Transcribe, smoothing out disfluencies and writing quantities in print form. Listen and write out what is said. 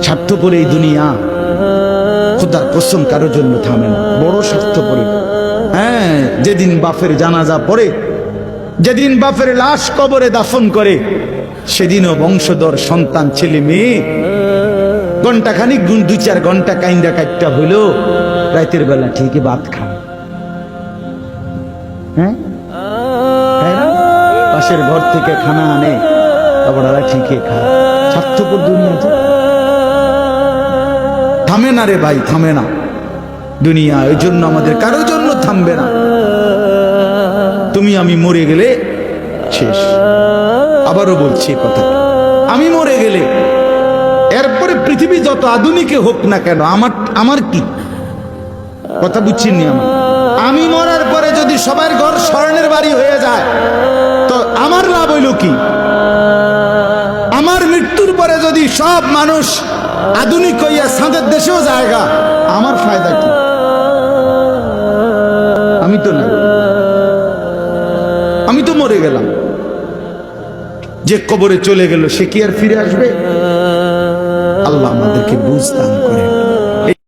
স্বার্থপর এই দুনিয়া, খোদার কসম কারোর জন্য থামে না, বড় স্বার্থপর। হ্যাঁ, যেদিন বাপের জানাজা পড়ে, যেদিন বাপের লাশ কবরে দাফন করে, সেদিনও বংশধর সন্তান ছেলে মেয়ে ঘন্টাখানিক 2-4 ঘন্টা কাইন্দা কাটটা হইল, রাতের বেলা ঠিকই ভাত খায়। হ্যাঁ, পাশের ঘর থেকে খানা আনে, তারপর ঠিকই খায়। স্বার্থপর দুনিয়া যে থামে না রে ভাই, থামে না দুনিয়া। ওই জন্য আমাদের কারোর জন্য থামবে না। তুমি আমি মরে গেলে শেষ। আবারও বলছি কথা, আমি মরে গেলে এরপরে পৃথিবী যত আধুনিকে হোক না কেন, আমার কি কথা বুঝছিনি? আমি মরার পরে যদি সবার ঘর স্বর্ণের বাড়ি হয়ে যায়, তো আমার লাভ হইল কি? আমার মৃত্যুর পরে যদি সব মানুষ আধুনিক হইয়া সাঁদের দেশেও জায়গা, আমার ফায়দা কি? আমি তো না, আমি তো মরে গেলাম। যে কবরে চলে গেল সে কি আর ফিরে আসবে? আল্লাহ আমাদেরকে বুঝ দান করে।